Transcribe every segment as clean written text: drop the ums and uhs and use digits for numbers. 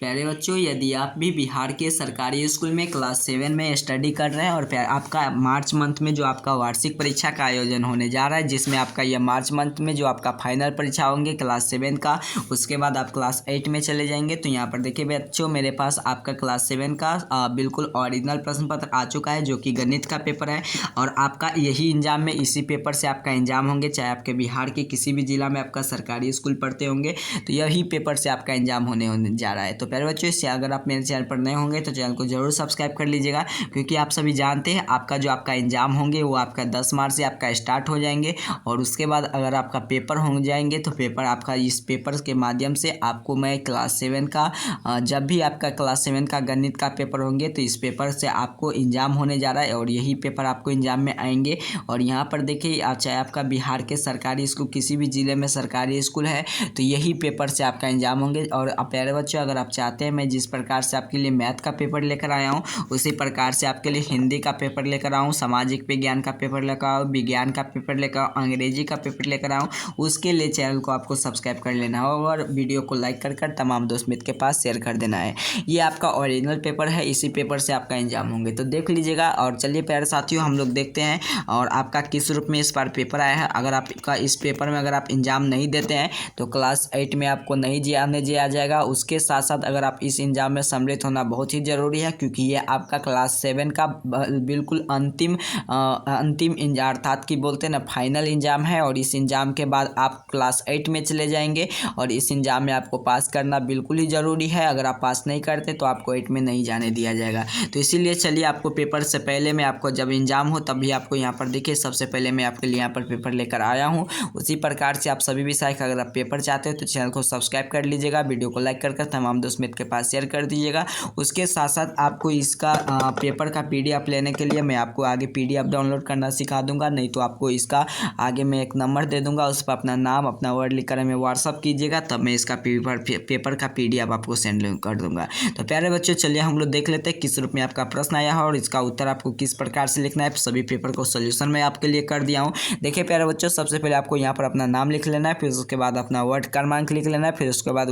प्यारे बच्चों, यदि आप भी बिहार के सरकारी स्कूल में क्लास 7 में स्टडी कर रहे हैं और आपका मार्च मंथ में जो आपका वार्षिक परीक्षा का आयोजन होने जा रहा है, जिसमें आपका यह मार्च मंथ में जो आपका फाइनल परीक्षा होंगे क्लास 7 का, उसके बाद आप क्लास 8 में चले जाएंगे। तो यहाँ पर देखिए बच्चों, मेरे पास आपका क्लास 7 का बिल्कुल ओरिजिनल प्रश्न पत्र आ चुका है, जो कि गणित का पेपर है। और आपका यही एग्जाम में इसी पेपर से आपका एग्जाम होंगे, चाहे आपके बिहार के किसी भी जिला में आपका सरकारी स्कूल पढ़ते होंगे, तो यही पेपर से आपका एग्जाम होने जा रहा है। तो प्यारे बच्चों, इससे अगर आप मेरे चैनल पर नए होंगे तो चैनल को जरूर सब्सक्राइब कर लीजिएगा, क्योंकि आप सभी जानते हैं आपका एग्जाम होंगे वो आपका 10 मार्च से आपका स्टार्ट हो जाएंगे। और उसके बाद अगर आपका पेपर हो जाएंगे तो पेपर आपका इस पेपर के माध्यम से आपको मैं क्लास 7 का जब भी आपका क्लास 7 का गणित का पेपर होंगे तो इस पेपर से आपको एग्जाम होने जा रहा है और यही पेपर आपको एग्जाम में आएंगे। और यहाँ पर देखिए, चाहे आपका बिहार के सरकारी स्कूल किसी भी ज़िले में सरकारी स्कूल है तो यही पेपर से आपका एग्जाम होंगे। और प्यारे बच्चों, अगर आप चाहते हैं मैं जिस प्रकार से आपके लिए मैथ का पेपर लेकर आया हूँ, उसी प्रकार से आपके लिए हिंदी का पेपर लेकर आऊँ, सामाजिक विज्ञान का पेपर लेकर आऊँ, विज्ञान का पेपर लेकर आऊँ, अंग्रेजी का पेपर लेकर आऊँ, उसके लिए चैनल को आपको सब्सक्राइब कर लेना है और वीडियो को लाइक कर तमाम दोस्त मित्र के पास शेयर कर देना है। ये आपका ओरिजिनल पेपर है, इसी पेपर से आपका एग्जाम होंगे, तो देख लीजिएगा। और चलिए प्यारे साथियों, हम लोग देखते हैं और आपका किस रूप में इस बार पेपर आया है। अगर आपका इस पेपर में अगर आप एग्जाम नहीं देते हैं तो क्लास 8 में आपको नहीं आने दिया जाएगा। उसके साथ साथ अगर आप इस एग्जाम में सम्मिलित होना बहुत ही ज़रूरी है, क्योंकि ये आपका क्लास 7 का बिल्कुल अंतिम एग्जाम, अर्थात कि बोलते हैं ना फाइनल एग्जाम है। और इस एग्जाम के बाद आप क्लास 8 में चले जाएंगे और इस एग्जाम में आपको पास करना बिल्कुल ही ज़रूरी है। अगर आप पास नहीं करते तो आपको 8 में नहीं जाने दिया जाएगा। तो इसीलिए चलिए, आपको पेपर से पहले मैं आपको जब एग्जाम हो तभी आपको यहाँ पर देखिए, सबसे पहले मैं आपके लिए यहाँ पर पेपर लेकर आया हूँ। उसी प्रकार से आप सभी विषय का अगर आप पेपर चाहते हो तो चैनल को सब्सक्राइब कर लीजिएगा, वीडियो को लाइक कर तमाम दोस्त मित्र के पास शेयर कर दीजिएगा। उसके साथ साथ आपको इसका पेपर का PDF लेने के लिए मैं आपको आगे PDF डाउनलोड करना सिखा दूंगा, नहीं तो आपको इसका आगे मैं एक नंबर दे दूंगा, उस पर अपना नाम अपना वर्ड लिखकर हमें व्हाट्सअप कीजिएगा, तब मैं इसका पेपर का PDF आपको सेंड कर दूंगा। तो प्यारे बच्चों, चलिए हम लोग देख लेते हैं किस रूप में आपका प्रश्न आया है और इसका उत्तर आपको किस प्रकार से लिखना है। सभी पेपर को सोल्यूशन मैं आपके लिए कर दिया हूँ। देखिए प्यारे बच्चों, सबसे पहले आपको यहाँ पर अपना नाम लिख लेना है, फिर उसके बाद अपना वर्ड क्रमांक लिख लेना है, फिर उसके बाद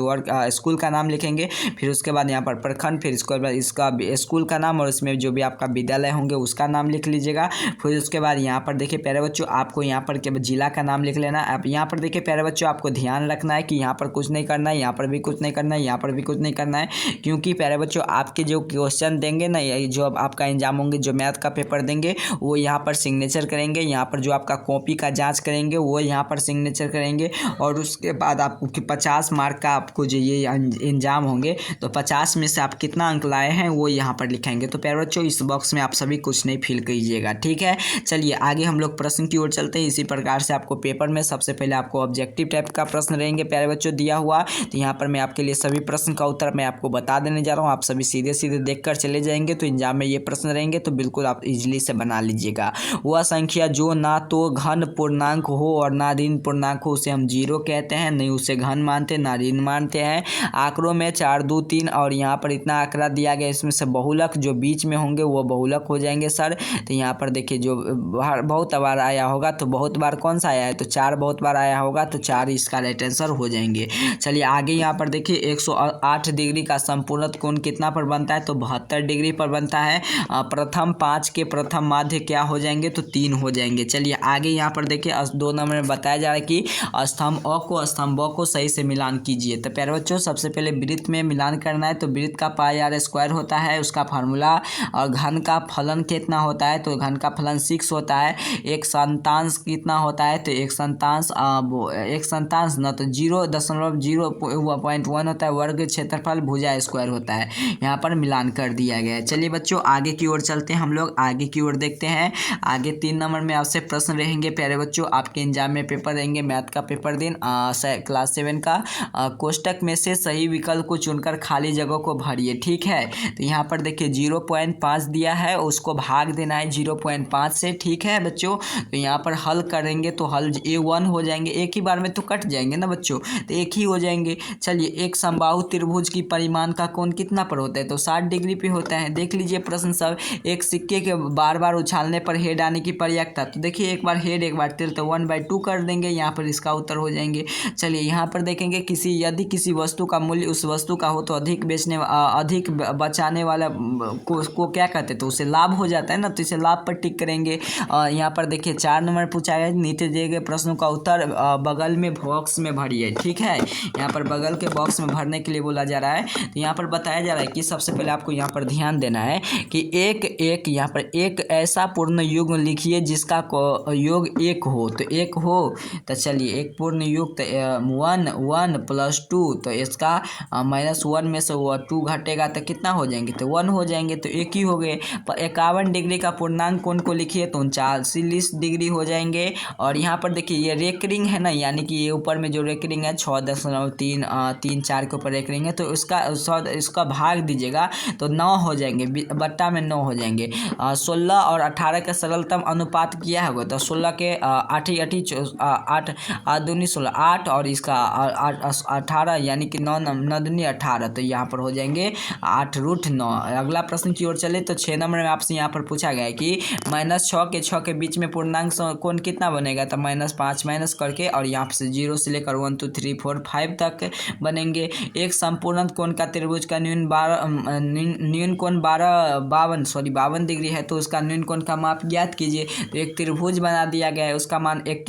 स्कूल का नाम लिखेंगे, फिर उसके बाद यहाँ पर प्रखंड, फिर इसके बाद इसका स्कूल का नाम और इसमें जो भी आपका विद्यालय होंगे उसका नाम लिख लीजिएगा। फिर उसके बाद यहाँ पर देखिए प्यारे बच्चों, आपको यहाँ पर के जिला का नाम लिख लेना है। आप यहाँ पर देखिए प्यारे बच्चों, आपको ध्यान रखना है कि यहाँ पर कुछ नहीं करना है, यहाँ पर भी कुछ नहीं करना है, यहाँ पर भी कुछ नहीं करना है, क्योंकि प्यारे बच्चों आपके जो क्वेश्चन देंगे ना, जो आपका एग्जाम होंगे, जो मैथ का पेपर देंगे वो यहाँ पर सिग्नेचर करेंगे, यहाँ पर जो आपका कॉपी का जाँच करेंगे वो यहाँ पर सिग्नेचर करेंगे। और उसके बाद आपको 50 मार्क का आपको जो ये एग्जाम होंगे तो 50 में से आप कितना अंक लाए हैं वो यहाँ पर लिखेंगे। तो प्यारे बच्चों, इस बॉक्स में आप सभी कुछ नहीं फिल कीजिएगा, ठीक है। चलिए आगे हम लोग प्रश्न की ओर चलते हैं। इसी प्रकार से आपको पेपर में सबसे पहले आपको ऑब्जेक्टिव टाइप का प्रश्न रहेंगे प्यारे बच्चों दिया हुआ। तो यहाँ पर मैं आपके लिए सभी प्रश्न का उत्तर मैं आपको बता देने जा रहा हूँ, आप सभी सीधे सीधे देख कर चले जाएंगे। तो एग्जाम में ये प्रश्न रहेंगे तो बिल्कुल आप इजीली से बना लीजिएगा। वह संख्या जो ना तो घन पूर्णांक हो और ना ऋण पूर्णांक हो उसे हम जीरो कहते हैं, नहीं उसे घन मानते ना ऋण मानते हैं। आंकड़ों में 4, 2, 3 और यहाँ पर इतना आंकड़ा दिया गया, इसमें से बहुलक जो बीच में होंगे वो बहुलक हो जाएंगे सर। तो यहाँ पर देखिए, जो बहुत बार आया होगा तो बहुत बार कौन सा आया है, तो 4 बहुत बार आया होगा तो 4 इसका राइट आंसर हो जाएंगे। चलिए आगे यहाँ पर देखिए, 108 डिग्री का संपूर्ण कोण कितना पर बनता है, तो 72 डिग्री पर बनता है। प्रथम 5 के प्रथम माध्य क्या हो जाएंगे, तो 3 हो जाएंगे। चलिए आगे यहाँ पर देखिए, 2 नंबर में बताया जा रहा है कि स्तंभ अ को स्तंभ ब को सही से मिलान कीजिए। तो प्यारे बच्चों, सबसे पहले वृत्त में मिलान करना है, तो वृत्त का पाई r स्क्वायर होता है उसका फार्मूला। और घन का फलन कितना होता है, तो घन का फलन 6 होता है। एक संतांश कितना होता है, तो एक संतांश न तो 0.01 होता है। वर्ग क्षेत्रफल भुजा स्क्वायर होता है। यहाँ पर मिलान कर दिया गया है। चलिए बच्चों, आगे की ओर चलते हैं, हम लोग आगे की ओर देखते हैं। आगे 3 नंबर में आपसे प्रश्न रहेंगे प्यारे बच्चों, आपके एग्जाम में पेपर रहेंगे मैथ का पेपर दिन क्लास 7 का। कोष्टक में से सही विकल्प को चुनकर खाली जगह को भरिए, ठीक है। तो यहाँ पर देखिए 0.5 दिया है, उसको भाग देना है 0.5 से, ठीक है बच्चों। तो यहाँ पर हल करेंगे तो हल A1 हो जाएंगे, एक ही बार में तो कट जाएंगे ना बच्चों, तो एक ही हो जाएंगे। चलिए, एक समबाहु त्रिभुज की परिमाण का कोण कितना पर होता है, तो 60 डिग्री पे होता है। देख लीजिए प्रश्न सब। एक सिक्के के बार बार उछालने पर हेड आने की प्रयाक्ता, तो देखिए एक बार हेड एक बार टेल, तो 1/2 कर देंगे, यहाँ पर इसका उत्तर हो जाएंगे। चलिए यहाँ पर देखेंगे, यदि किसी वस्तु का मूल्य उस वस्तु का हो तो अधिक अधिक बचाने वाला को क्या कहते हैं, तो उसे लाभ हो जाता है ना, तो इसे लाभ पर टिक करेंगे। यहाँ पर देखिए 4 नंबर पूछा गया, नीचे दिए गए प्रश्नों का उत्तर बगल में बॉक्स में भरिए। ठीक है, यहाँ पर बगल के बॉक्स में भरने के लिए बोला जा रहा है। तो यहाँ पर बताया जा रहा है कि सबसे पहले आपको यहाँ पर ध्यान देना है कि एक यहाँ पर एक ऐसा पूर्ण युग लिखिए जिसका योग 1 हो। तो 1 हो तो चलिए एक पूर्ण युग तो 1 + 2, तो इसका -1 में से वो 2 घटेगा तो कितना हो जाएंगे, तो 1 हो जाएंगे, तो एक ही हो गए। 51 डिग्री का पूर्णांक कोण को लिखिए तो 39 डिग्री हो जाएंगे। और यहाँ पर देखिए ये रेकरिंग है ना, यानी कि ये ऊपर में जो रेकरिंग है 6.334 के ऊपर रेकरिंग है, तो इसका भाग दीजिएगा तो 9 हो जाएंगे, बट्टा में 9 हो जाएंगे। 16 और 18 का सरलतम अनुपात किया होगा, तो 16 के 8 दूनी 16 8 और इसका 18 यानी कि 9 दूनी 18, तो यहाँ पर हो जाएंगे 8√9। अगला प्रश्न की ओर चले तो 6 नंबर में आपसे यहाँ पर पूछा गया है कि -6 के 6 के बीच में पूर्णांक कोण कितना बनेगा, तो -5 माइनस करके और यहाँ से 0 से लेकर 1 2 3 4 5 तक बनेंगे। एक संपूर्ण कोण का त्रिभुज का न्यून कोण 52 डिग्री है, तो उसका न्यून कोण का माप ज्ञात कीजिए। तो एक त्रिभुज बना दिया गया है, उसका मान एक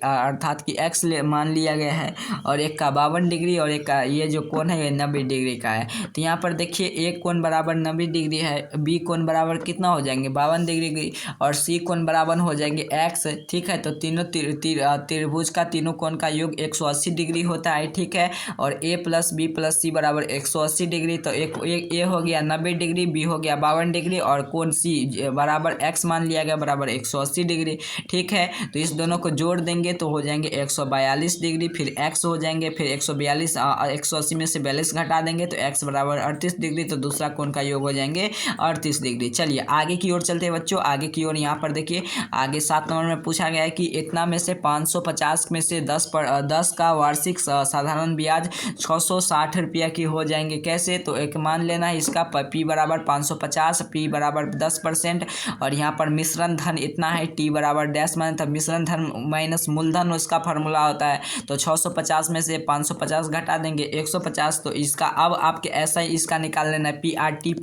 अर्थात कि x मान लिया गया है, और एक का 52 डिग्री और एक का ये जो कोण है ये 90 डिग्री का है। तो यहाँ पर देखिए एक कोण बराबर 90 डिग्री है, बी कोण बराबर कितना हो जाएंगे 52 डिग्री, और सी कोण बराबर हो जाएंगे x। ठीक है, तो तीनों त्रिभुज का तीनों कोण का योग 180 डिग्री होता है। ठीक है, और a + b + c बराबर 180 डिग्री, तो एक ए हो गया 90 डिग्री, बी हो गया 52 डिग्री, और कोण सी बराबर x मान लिया गया बराबर 180 डिग्री। ठीक है, तो इस दोनों को जोड़ देंगे तो हो जाएंगे 142 डिग्री, फिर x हो जाएंगे, फिर 142 180 में से 42 घटा देंगे तो x बराबर 38 डिग्री, तो दूसरा कोण का योग हो जाएंगे 38 डिग्री। चलिए आगे की ओर चलते हैं बच्चों, आगे की ओर। यहाँ पर देखिए आगे 7 नंबर में पूछा गया है कि इतना में से 550 में से 10 का वार्षिक साधारण ब्याज 660 रुपया की हो जाएंगे। कैसे, तो एक मान लेना है इसका p बराबर 550, p बराबर 10%, और यहाँ पर मिश्रण धन इतना है, t बराबर डैश मान, तब मिश्रण धन माइनस मूलधन उसका फार्मूला होता है। तो 650 में से 550 घटा देंगे 150, तो इसका अब आपके ऐसा ही इसका निकाल लेना है PRT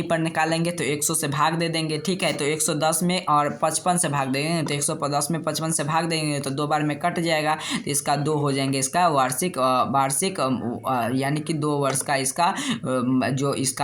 पर निकालेंगे तो 100 से भाग दे देंगे। ठीक है, तो 110 में और 55 से भाग देंगे, तो 110 में 55 से भाग देंगे तो 2 बार में कट जाएगा, तो इसका 2 हो जाएंगे इसका वार्षिक यानी कि 2 वर्ष का इसका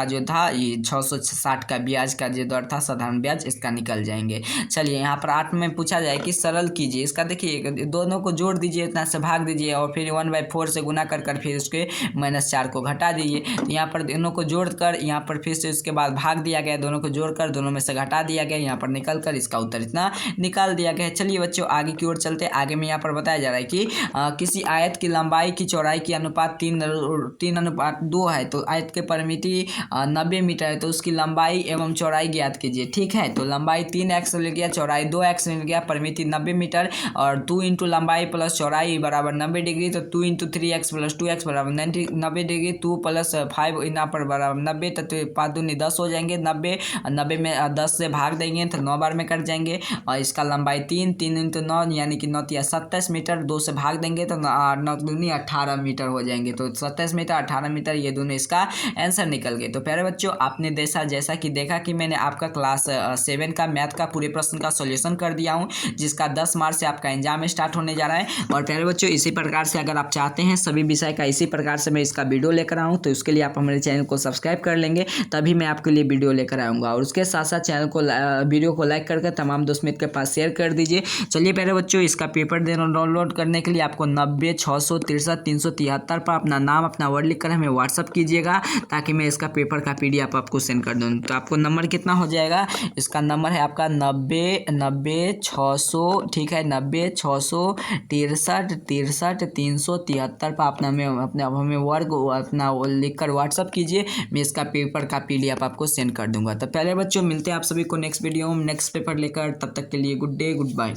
जो था ये 660 का ब्याज का जो दर था साधारण ब्याज, इसका निकल जाएंगे। चलिए यहाँ पर 8 में पूछा जाए कि सरल कीजिए, इसका देखिए दोनों को जोड़ दीजिए, इतना से भाग दीजिए और फिर 1/4 से गुना कर फिर उसके -4 को घटा दीजिए। तो यहाँ पर दोनों को जोड़कर यहाँ पर फिर से उसके बाद भाग दिया गया, दोनों को जोड़कर दोनों में से घटा दिया गया, यहाँ पर निकल कर इसका उत्तर इतना निकाल दिया गया है। चलिए बच्चों आगे की ओर चलते, आगे में यहाँ पर बताया जा रहा है कि किसी आयत की लंबाई की चौड़ाई की अनुपात 3:2 है, तो आयत के परिमिति 90 मीटर है, तो उसकी लंबाई एवं चौड़ाई ज्ञात कीजिए। ठीक है, तो लंबाई 3x मिल गया, चौड़ाई 2x मिल गया, परिमिति 90 मीटर, और 2 × लंबाई प्लस चौड़ाई बराबर 90 डिग्री, तो 2 × 3x + 2x बराबर 90 डिग्री, 2 + 5 यहाँ पर बराबर 90, तो 5 दूनी 10 हो जाएंगे 90 में 10 से भाग देंगे तो 9 बार में कट जाएंगे, और इसका लंबाई 3 × 9 यानी कि 9 × 27 मीटर, 2 से भाग देंगे तो 9 दूनी 18 मीटर हो जाएंगे, तो 27 मीटर 18 मीटर ये दोनों इसका आंसर निकल गए। तो प्यारे बच्चों आपने जैसा कि देखा कि मैंने आपका क्लास 7 का मैथ का पूरे प्रश्न का सॉल्यूशन कर दिया हूं, जिसका 10 मार्च से आपका एग्जाम स्टार्ट होने जा रहा है। और प्यारे बच्चों इसी प्रकार से अगर आप चाहते हैं सभी विषय का इसी प्रकार से मैं इसका वीडियो लेकर आऊँ, तो उसके लिए आप हमारे चैनल को सब्सक्राइब कर लेंगे, तभी मैं आपके लिए वीडियो लेकर आऊँगा। और उसके साथ साथ चैनल को वीडियो को लाइक करके तमाम दोस्त मित्र के पास शेयर कर दीजिए। चलिए प्यारे बच्चों इसका पेपर डाउनलोड करने के लिए आपको 90 663 373 पर अपना नाम अपना वर्ड लिख कर हमें व्हाट्सअप कीजिएगा, ताकि मैं इसका पेपर का PDF आपको सेंड कर दूँ। तो आपको नंबर कितना हो जाएगा, इसका नंबर है आपका 90 600, ठीक है 90 663 373 पर अपना हमें वर्ग अपना लिख कर व्हाट्सअप कीजिए, मैं इसका पेपर का PDF आपको सेंड कर दूंगा। तो पहले बच्चों मिलते हैं आप सभी को नेक्स्ट वीडियो में नेक्स्ट पेपर लेकर, तब तक के लिए गुड डे गुड बाय।